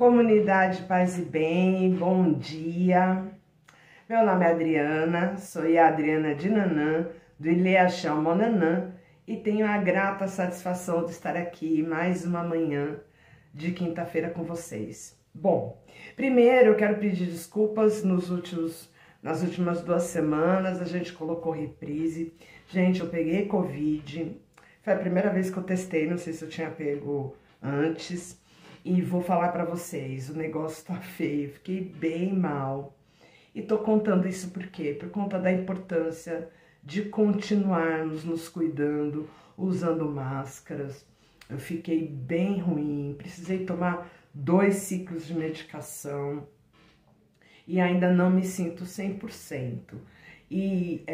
Comunidade Paz e Bem, bom dia. Meu nome é Adriana, sou a Adriana de Nanã, do Ileachão Monanã, e tenho a grata satisfação de estar aqui mais uma manhã de quinta-feira com vocês. Bom, primeiro eu quero pedir desculpas nas últimas 2 semanas, a gente colocou reprise. Gente, eu peguei Covid, foi a primeira vez que eu testei, não sei se eu tinha pego antes. E vou falar pra vocês, o negócio tá feio, fiquei bem mal. E tô contando isso por quê? Por conta da importância de continuarmos nos cuidando, usando máscaras. Eu fiquei bem ruim, precisei tomar 2 ciclos de medicação e ainda não me sinto 100%. E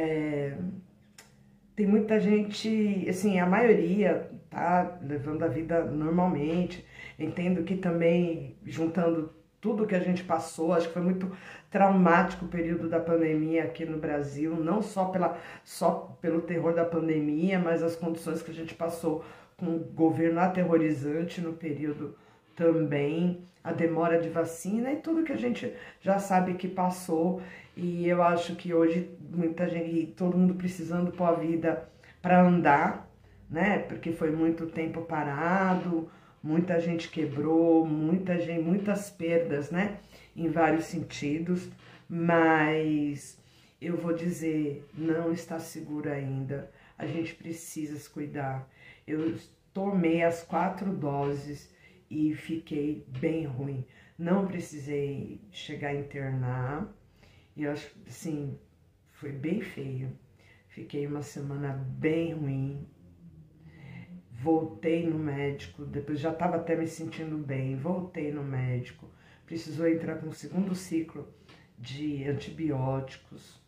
tem muita gente, assim, a maioria tá levando a vida normalmente. Entendo que também, juntando tudo que a gente passou, acho que foi muito traumático o período da pandemia aqui no Brasil, não só pelo terror da pandemia, mas as condições que a gente passou com o governo aterrorizante no período também, a demora de vacina e tudo que a gente já sabe que passou. E eu acho que hoje muita gente, todo mundo precisando pôr a vida para andar, né? Porque foi muito tempo parado, muita gente quebrou, muitas perdas, né? Em vários sentidos, mas eu vou dizer, não está seguro ainda. A gente precisa se cuidar. Eu tomei as 4 doses e fiquei bem ruim. Não precisei chegar a internar. E eu acho, assim, foi bem feio. Fiquei uma semana bem ruim. Voltei no médico, depois já estava até me sentindo bem. Voltei no médico. Precisou entrar com o 2º ciclo de antibióticos.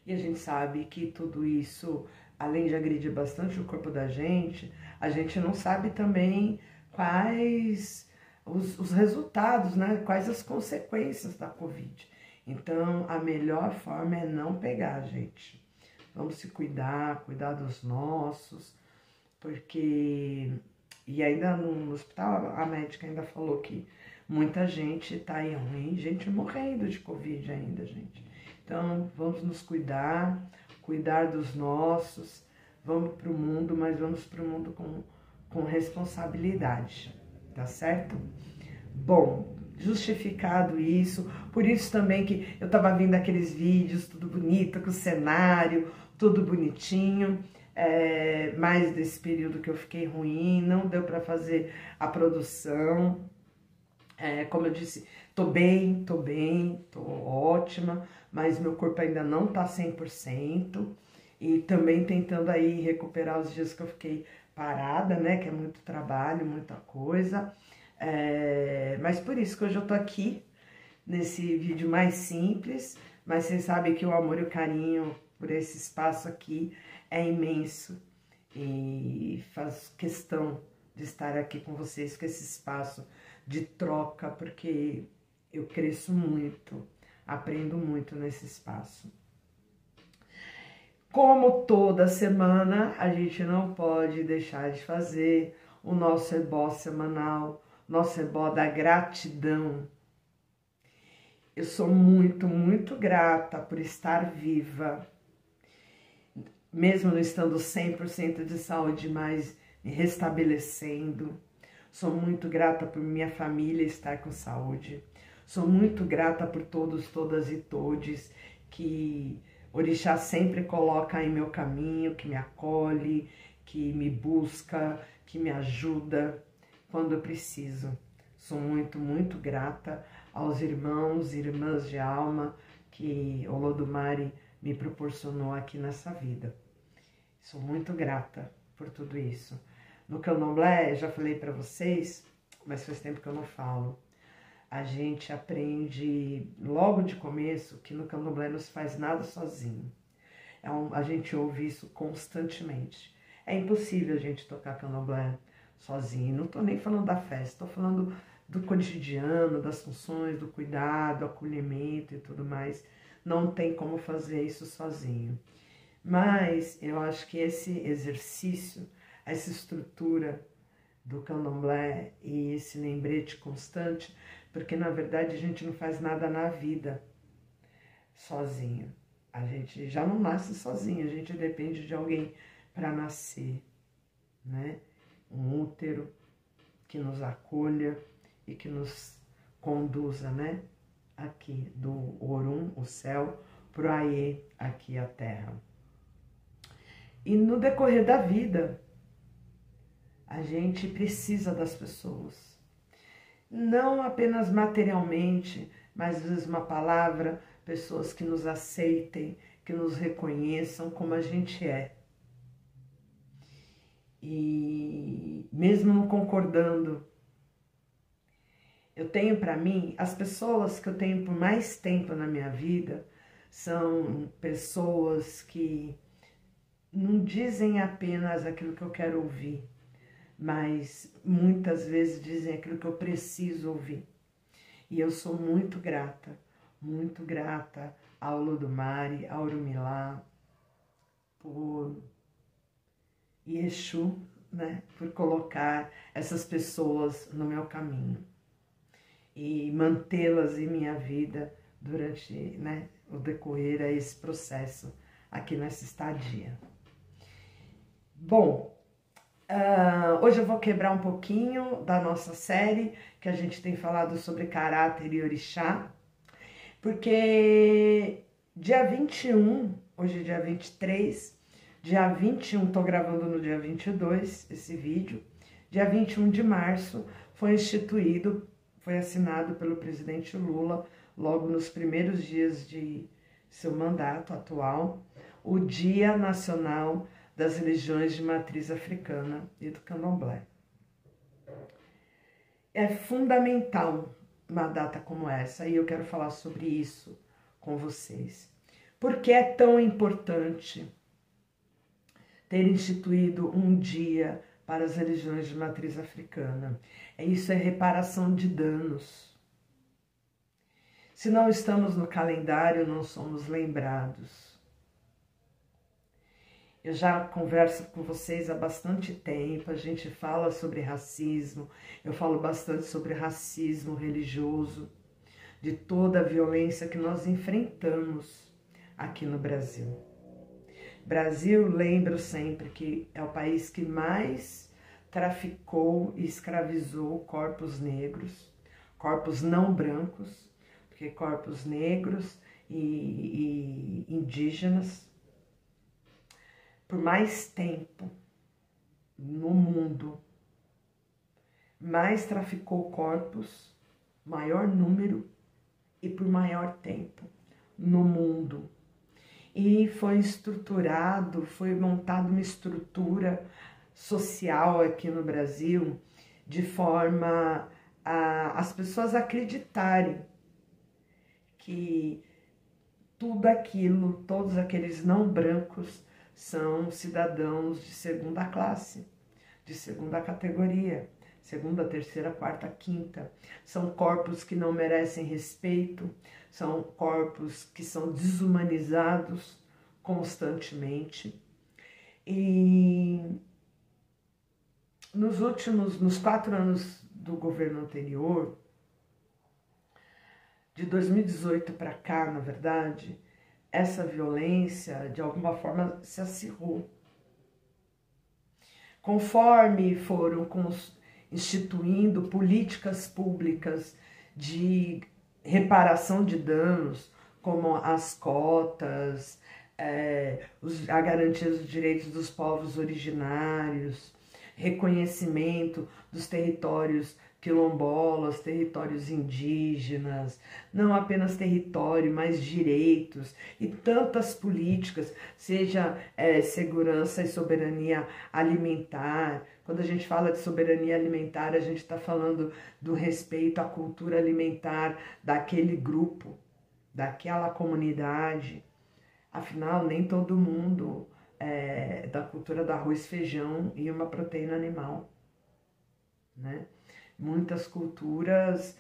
E a gente sabe que tudo isso, além de agredir bastante o corpo da gente, a gente não sabe também quais os resultados, né? Quais as consequências da Covid. Então, a melhor forma é não pegar, gente. Vamos se cuidar dos nossos, porque... E ainda no hospital, a médica ainda falou que muita gente tá aí ruim, gente morrendo de Covid ainda, gente. Então, vamos nos cuidar dos nossos, vamos pro mundo, mas vamos pro mundo com responsabilidade, tá certo? Bom, justificado isso, por isso também que eu tava vendo aqueles vídeos, tudo bonito, com o cenário, tudo bonitinho, mais desse período que eu fiquei ruim, não deu para fazer a produção, como eu disse, tô bem, tô ótima, mas meu corpo ainda não tá 100%, e também tentando aí recuperar os dias que eu fiquei parada, né, que é muito trabalho, muita coisa. Mas por isso que hoje eu tô aqui, nesse vídeo mais simples, mas vocês sabem que o amor e o carinho por esse espaço aqui é imenso, e faço questão de estar aqui com vocês, com esse espaço de troca, porque eu cresço muito, aprendo muito nesse espaço. Como toda semana, a gente não pode deixar de fazer o nosso ebó semanal, nosso ebó da gratidão. Eu sou muito, muito grata por estar viva, mesmo não estando 100% de saúde, mas me restabelecendo. Sou muito grata por minha família estar com saúde. Sou muito grata por todos, todas e todes que Orixá sempre coloca em meu caminho, que me acolhe, que me busca, que me ajuda quando eu preciso. Sou muito, muito grata aos irmãos e irmãs de alma que Olodumare me proporcionou aqui nessa vida. Sou muito grata por tudo isso. No Candomblé, já falei para vocês, mas faz tempo que eu não falo. A gente aprende logo de começo que no Candomblé não se faz nada sozinho. A gente ouve isso constantemente. É impossível a gente tocar Candomblé sozinho. Não estou nem falando da festa, estou falando do cotidiano, das funções, do cuidado, do acolhimento e tudo mais. Não tem como fazer isso sozinho. Mas eu acho que esse exercício, essa estrutura do candomblé e esse lembrete constante, porque na verdade a gente não faz nada na vida sozinho. A gente já não nasce sozinho, a gente depende de alguém para nascer, né? Um útero que nos acolha e que nos conduza, né? Aqui do Orum, o céu, pro Aie, aqui a terra. E no decorrer da vida, a gente precisa das pessoas. Não apenas materialmente, mas às vezes uma palavra, pessoas que nos aceitem, que nos reconheçam como a gente é. E mesmo não concordando, eu tenho para mim, as pessoas que eu tenho por mais tempo na minha vida são pessoas que não dizem apenas aquilo que eu quero ouvir, mas muitas vezes dizem aquilo que eu preciso ouvir. E eu sou muito grata ao Olodumare, ao Orumilá, por Exu, né, por colocar essas pessoas no meu caminho e mantê-las em minha vida durante, né, o decorrer a esse processo aqui nessa estadia. Bom, hoje eu vou quebrar um pouquinho da nossa série, que a gente tem falado sobre caráter e orixá, porque dia 21, hoje é dia 23, dia 21, tô gravando no dia 22 esse vídeo, dia 21 de março foi assinado pelo presidente Lula, logo nos primeiros dias de seu mandato atual, o Dia Nacional das Religiões de Matriz Africana e do Candomblé. É fundamental uma data como essa, e eu quero falar sobre isso com vocês. Por que é tão importante ter instituído um dia para as religiões de matriz africana? Isso é reparação de danos. Se não estamos no calendário, não somos lembrados. Eu já converso com vocês há bastante tempo, a gente fala sobre racismo, eu falo bastante sobre racismo religioso, de toda a violência que nós enfrentamos aqui no Brasil. Brasil, lembro sempre que é o país que mais traficou e escravizou corpos negros, corpos não brancos, porque corpos negros e indígenas, por mais tempo no mundo, mais traficou corpos, maior número e por maior tempo no mundo. E foi estruturado, foi montada uma estrutura social aqui no Brasil de forma a as pessoas acreditarem que tudo aquilo, todos aqueles não brancos são cidadãos de segunda classe, de segunda categoria, segunda, terceira, quarta, quinta. São corpos que não merecem respeito, são corpos que são desumanizados constantemente. E nos 4 anos do governo anterior, de 2018 para cá, na verdade, essa violência, de alguma forma, se acirrou. Conforme foram instituindo políticas públicas de reparação de danos, como as cotas, a garantia dos direitos dos povos originários, reconhecimento dos territórios quilombolas, territórios indígenas, não apenas território, mas direitos e tantas políticas, seja segurança e soberania alimentar. Quando a gente fala de soberania alimentar, a gente está falando do respeito à cultura alimentar daquele grupo, daquela comunidade. Afinal, nem todo mundo é da cultura do arroz, feijão e uma proteína animal, né? Muitas culturas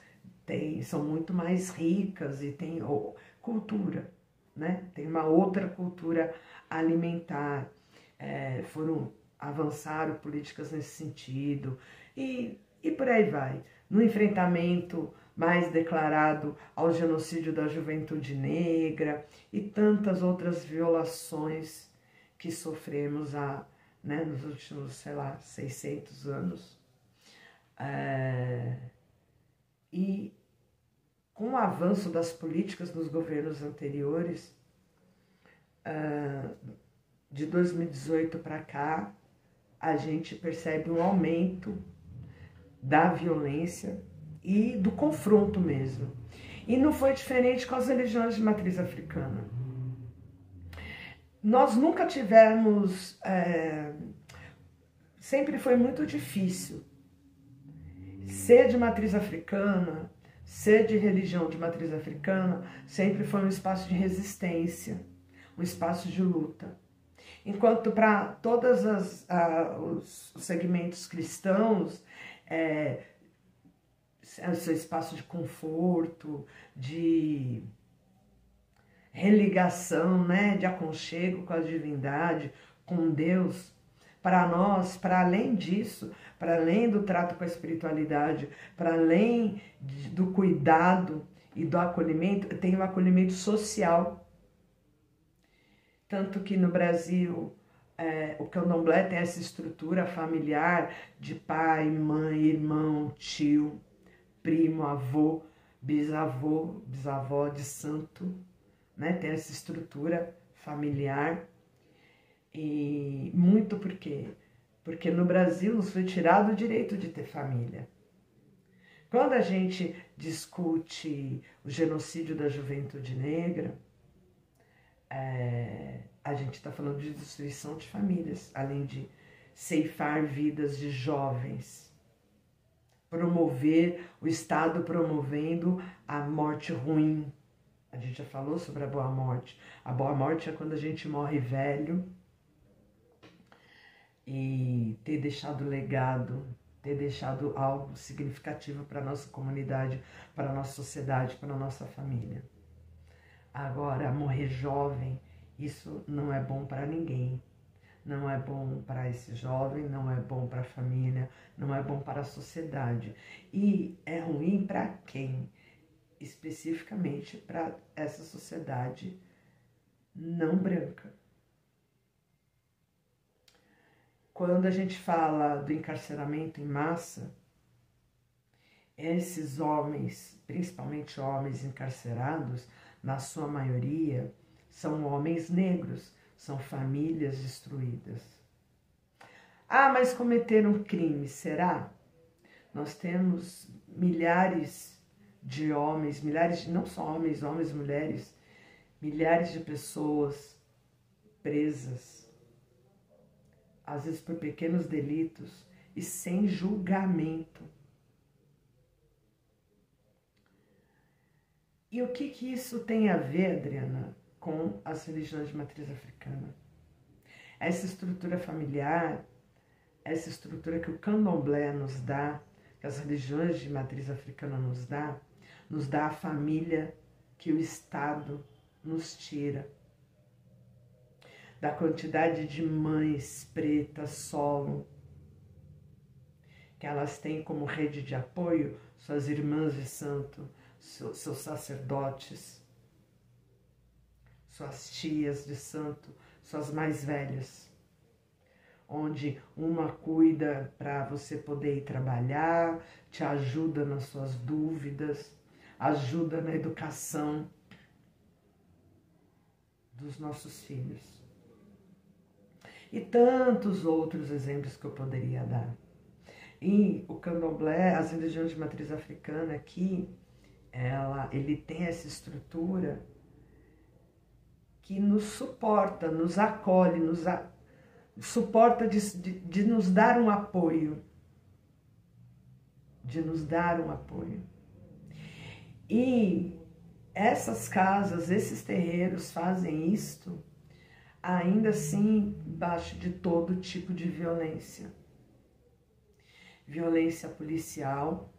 são muito mais ricas e tem cultura, né? Tem uma outra cultura alimentar. Avançaram políticas nesse sentido, e por aí vai. No enfrentamento mais declarado ao genocídio da juventude negra e tantas outras violações que sofremos nos últimos, sei lá, 600 anos. E com o avanço das políticas nos governos anteriores, de 2018 para cá, a gente percebe um aumento da violência e do confronto mesmo. E não foi diferente com as religiões de matriz africana. Nós nunca tivemos... sempre foi muito difícil ser de matriz africana, ser de religião de matriz africana, sempre foi um espaço de resistência, um espaço de luta. Enquanto para todos os segmentos cristãos, é o seu espaço de conforto, de religação, né, de aconchego com a divindade, com Deus. Para nós, para além disso, para além do trato com a espiritualidade, para além do cuidado e do acolhimento, tem o acolhimento social. Tanto que no Brasil, o candomblé tem essa estrutura familiar de pai, mãe, irmão, tio, primo, avô, bisavô, bisavó de santo, né? Tem essa estrutura familiar. E muito por quê? Porque no Brasil nos foi tirado o direito de ter família. Quando a gente discute o genocídio da juventude negra, a gente está falando de destruição de famílias, além de ceifar vidas de jovens, promover o Estado promovendo a morte ruim. A gente já falou sobre a boa morte. A boa morte é quando a gente morre velho e ter deixado legado, ter deixado algo significativo para a nossa comunidade, para a nossa sociedade, para a nossa família. Agora, morrer jovem, isso não é bom para ninguém. Não é bom para esse jovem, não é bom para a família, não é bom para a sociedade. E é ruim para quem? Especificamente para essa sociedade não branca. Quando a gente fala do encarceramento em massa, esses homens, principalmente homens encarcerados, na sua maioria, são homens negros, são famílias destruídas. Ah, mas cometeram crime, será? Nós temos milhares de homens, não só homens, mulheres, milhares de pessoas presas, às vezes por pequenos delitos e sem julgamento. E o que isso tem a ver, Adriana, com as religiões de matriz africana? Essa estrutura familiar, essa estrutura que o candomblé nos dá, que as religiões de matriz africana nos dá a família que o Estado nos tira. Da quantidade de mães pretas, solo, que elas têm como rede de apoio suas irmãs de santo, seus sacerdotes, suas tias de santo, suas mais velhas, onde uma cuida para você poder ir trabalhar, te ajuda nas suas dúvidas, ajuda na educação dos nossos filhos. E tantos outros exemplos que eu poderia dar. E o candomblé, as religiões de matriz africana aqui, ele tem essa estrutura que nos suporta, nos acolhe, suporta de nos dar um apoio. De nos dar um apoio. E essas casas, esses terreiros fazem isto, ainda assim, embaixo de todo tipo de violência. Violência policial,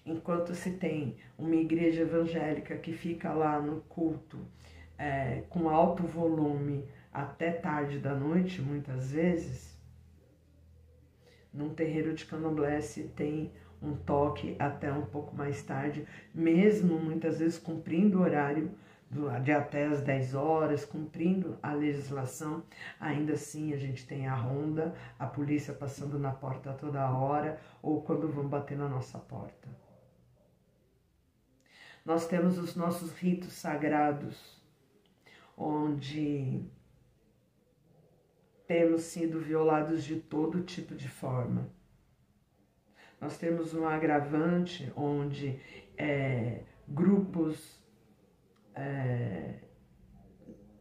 enquanto se tem uma igreja evangélica que fica lá no culto com alto volume até tarde da noite, muitas vezes, num terreiro de candomblé se tem um toque até um pouco mais tarde, mesmo muitas vezes cumprindo o horário de até as 10 horas, cumprindo a legislação, ainda assim a gente tem a ronda, a polícia passando na porta toda hora, ou quando vão bater na nossa porta. Nós temos os nossos ritos sagrados, onde temos sido violados de todo tipo de forma. Nós temos um agravante onde grupos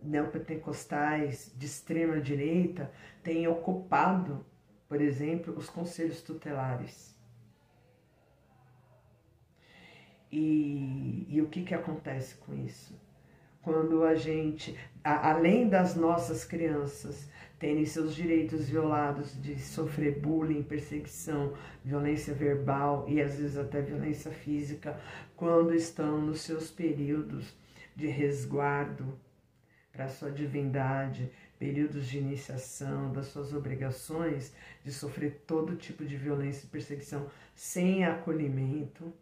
neopentecostais de extrema direita têm ocupado, por exemplo, os conselhos tutelares. E o que acontece com isso? Quando a gente, além das nossas crianças terem seus direitos violados de sofrer bullying, perseguição, violência verbal e às vezes até violência física, quando estão nos seus períodos de resguardo para a sua divindade, períodos de iniciação das suas obrigações, de sofrer todo tipo de violência e perseguição sem acolhimento,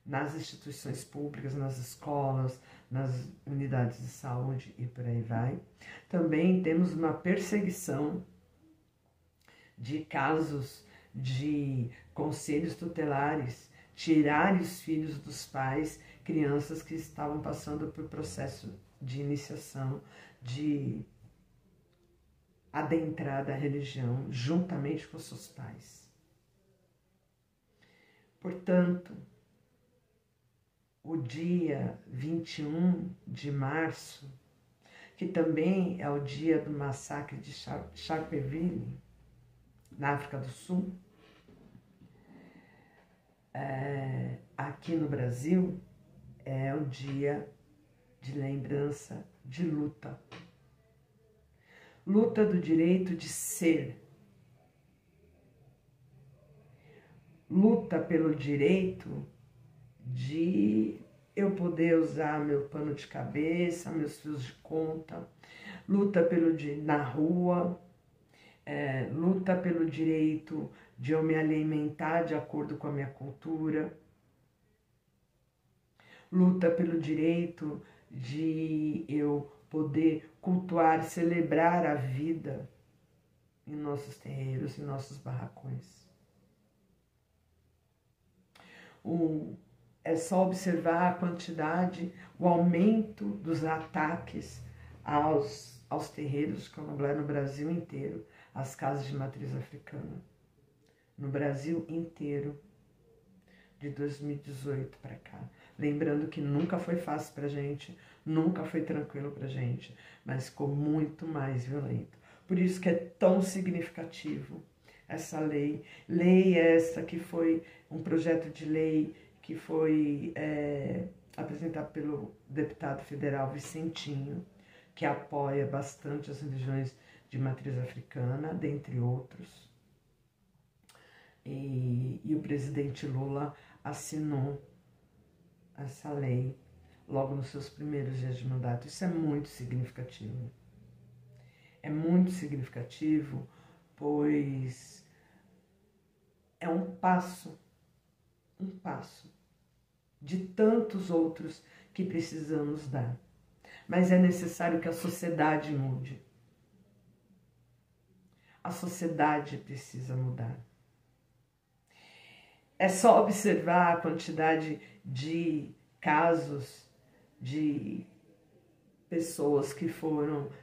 nas instituições públicas, nas escolas, nas unidades de saúde e por aí vai. Também temos uma perseguição de casos de conselhos tutelares tirarem os filhos dos pais, crianças que estavam passando por processo de iniciação, de adentrar da religião juntamente com seus pais. Portanto, o dia 21 de março, que também é o dia do massacre de Sharpeville, na África do Sul, aqui no Brasil, é o dia de lembrança de luta. Luta do direito de ser. Luta pelo direito de eu poder usar meu pano de cabeça, meus fios de conta, luta na rua, luta pelo direito de eu me alimentar de acordo com a minha cultura, luta pelo direito de eu poder cultuar, celebrar a vida em nossos terreiros, em nossos barracões. É só observar a quantidade, o aumento dos ataques aos terreiros de candomblé no Brasil inteiro, às casas de matriz africana. No Brasil inteiro, de 2018 para cá. Lembrando que nunca foi fácil pra gente, nunca foi tranquilo pra gente, mas ficou muito mais violento. Por isso que é tão significativo essa lei. Lei essa que foi um projeto de lei que foi apresentado pelo deputado federal Vicentinho, que apoia bastante as religiões de matriz africana, dentre outros. E o presidente Lula assinou essa lei logo nos seus primeiros dias de mandato. Isso é muito significativo. É muito significativo, pois é um passo de tantos outros que precisamos dar. Mas é necessário que a sociedade mude. A sociedade precisa mudar. É só observar a quantidade de casos de pessoas que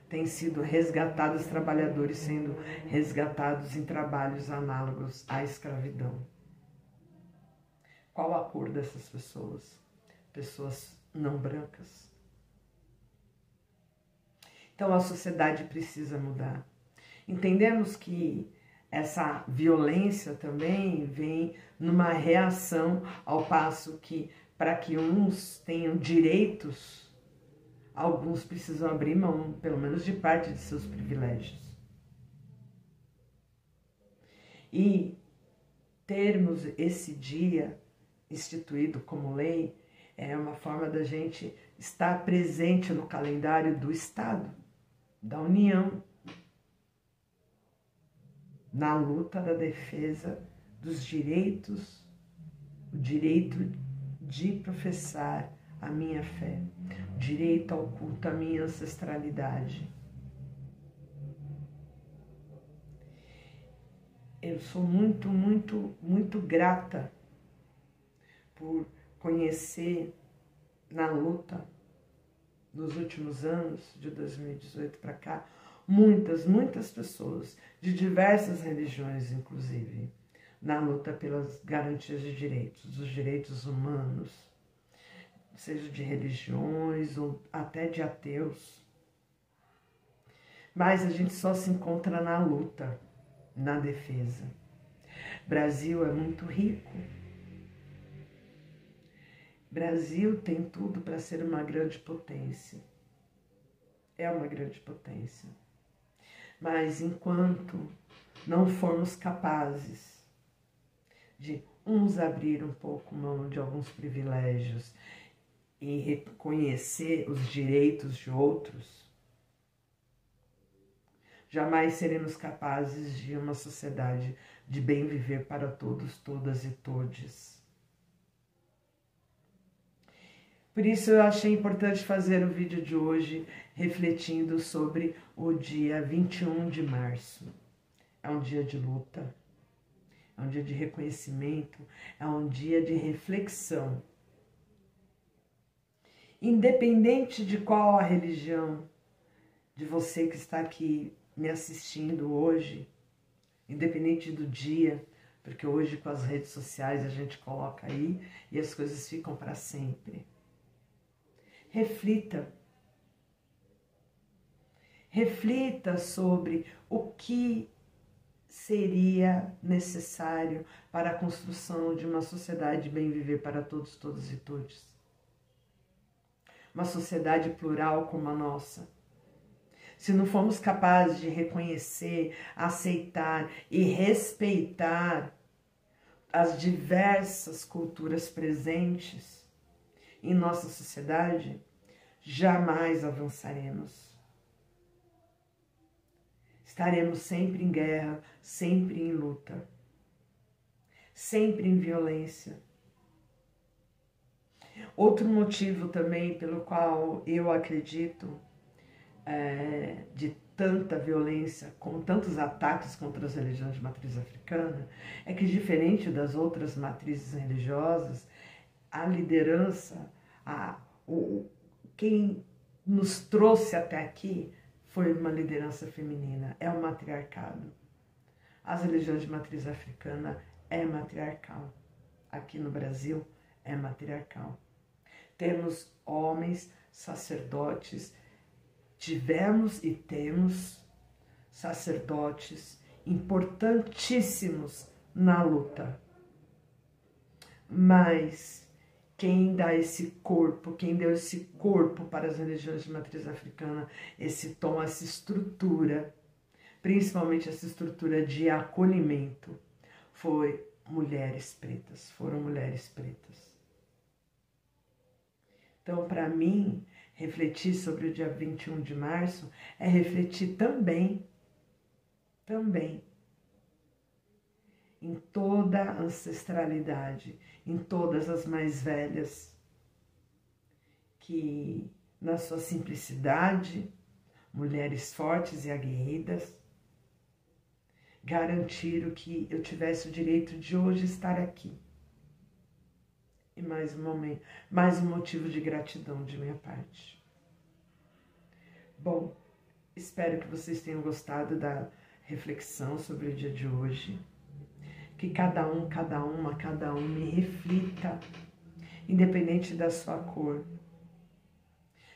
têm sido resgatadas, trabalhadores sendo resgatados em trabalhos análogos à escravidão. Qual a cor dessas pessoas? Pessoas não brancas. Então a sociedade precisa mudar. Entendemos que essa violência também vem numa reação ao passo que, para que uns tenham direitos, alguns precisam abrir mão, pelo menos de parte de seus privilégios. E termos esse dia instituído como lei é uma forma da gente estar presente no calendário do Estado, da União. na luta da defesa dos direitos, o direito de professar a minha fé, o direito ao culto à minha ancestralidade. Eu sou muito, muito, muito grata por conhecer na luta, nos últimos anos, de 2018 para cá, muitas pessoas, de diversas religiões, inclusive, na luta pelas garantias de direitos, dos direitos humanos, seja de religiões ou até de ateus. Mas a gente só se encontra na luta, na defesa. Brasil é muito rico. Brasil tem tudo para ser uma grande potência. É uma grande potência. Mas enquanto não formos capazes de uns abrir um pouco mão de alguns privilégios e reconhecer os direitos de outros, jamais seremos capazes de uma sociedade de bem viver para todos, todas e todes. Por isso eu achei importante fazer o vídeo de hoje refletindo sobre o dia 21 de março. É um dia de luta, é um dia de reconhecimento, é um dia de reflexão. Independente de qual a religião de você que está aqui me assistindo hoje, independente do dia, porque hoje com as redes sociais a gente coloca aí e as coisas ficam para sempre. Reflita. Reflita sobre o que seria necessário para a construção de uma sociedade de bem viver para todos, todas e todos. Uma sociedade plural como a nossa. Se não formos capazes de reconhecer, aceitar e respeitar as diversas culturas presentes em nossa sociedade, jamais avançaremos. Estaremos sempre em guerra, sempre em luta, sempre em violência. Outro motivo também pelo qual eu acredito de tanta violência, com tantos ataques contra as religiões de matriz africana, é que diferente das outras matrizes religiosas, a liderança, quem nos trouxe até aqui foi uma liderança feminina, é o matriarcado. As religiões de matriz africana é matriarcal. Aqui no Brasil é matriarcal. Temos homens, sacerdotes, tivemos e temos sacerdotes importantíssimos na luta. Mas quem dá esse corpo, quem deu esse corpo para as religiões de matriz africana, esse tom, essa estrutura, principalmente essa estrutura de acolhimento, foram mulheres pretas. Então, para mim, refletir sobre o dia 21 de março é refletir também em toda a ancestralidade, em todas as mais velhas, que na sua simplicidade, mulheres fortes e aguerridas, garantiram que eu tivesse o direito de hoje estar aqui. E mais um motivo de gratidão de minha parte. Bom, espero que vocês tenham gostado da reflexão sobre o dia de hoje. Que cada um me reflita, independente da sua cor.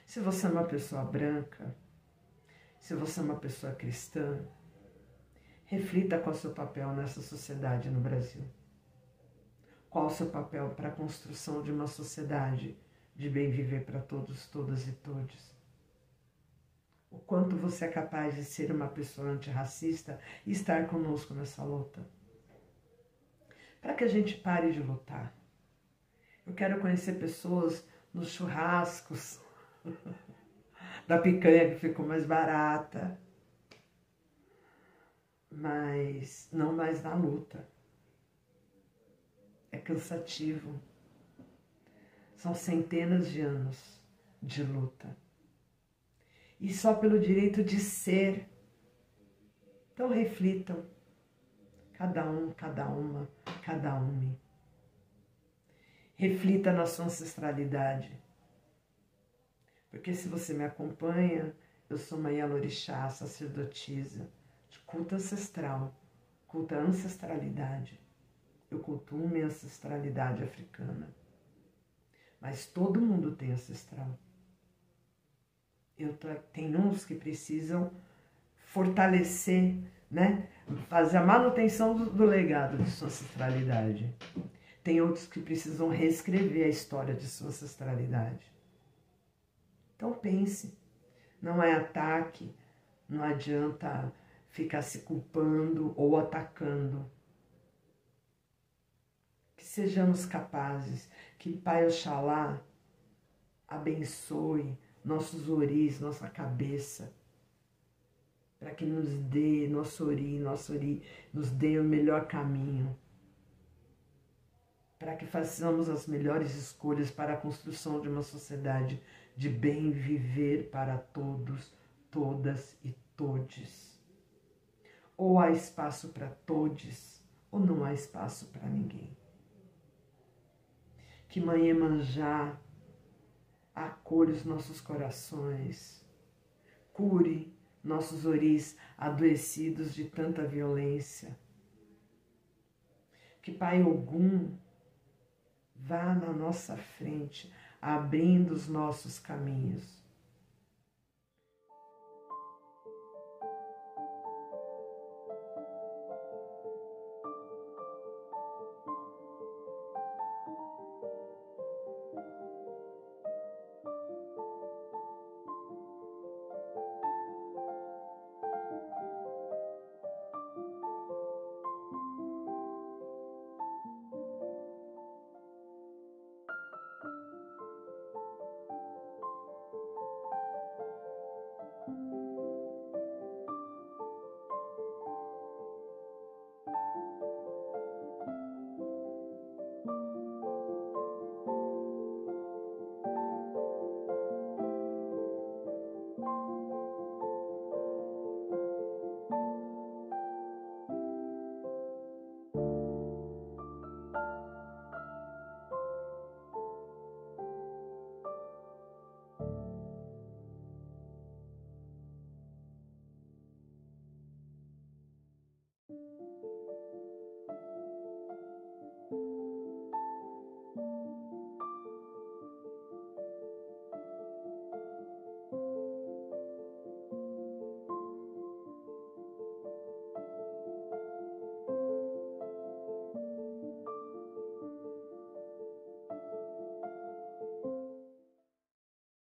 Se você é uma pessoa branca, se você é uma pessoa cristã, reflita qual é o seu papel nessa sociedade no Brasil. Qual o seu papel para a construção de uma sociedade de bem viver para todos, todas e todos. O quanto você é capaz de ser uma pessoa antirracista e estar conosco nessa luta. Para que a gente pare de lutar. Eu quero conhecer pessoas nos churrascos, da picanha que ficou mais barata, mas não mais na luta. É cansativo. São centenas de anos de luta. E só pelo direito de ser. Então reflitam. Cada um, cada uma, cada um. Reflita na sua ancestralidade. Porque se você me acompanha, eu sou uma Yalorixá, sacerdotisa, de culto ancestral, culto à ancestralidade. Eu cultuo minha ancestralidade africana. Mas todo mundo tem ancestral. Tem uns que precisam fortalecer, né? Fazer a manutenção do legado de sua ancestralidade. Tem outros que precisam reescrever a história de sua ancestralidade. Então pense, não é ataque, não adianta ficar se culpando ou atacando. Que sejamos capazes, que Pai Oxalá abençoe nossos oris, nossa cabeça, para que nos dê, nosso ori, nos dê o melhor caminho, para que façamos as melhores escolhas para a construção de uma sociedade de bem viver para todos, todas e todes. Ou há espaço para todes, ou não há espaço para ninguém. Que Mãe Iemanjá acolha os nossos corações, cure nossos oris adoecidos de tanta violência. Que Pai Ogum vá na nossa frente, abrindo os nossos caminhos.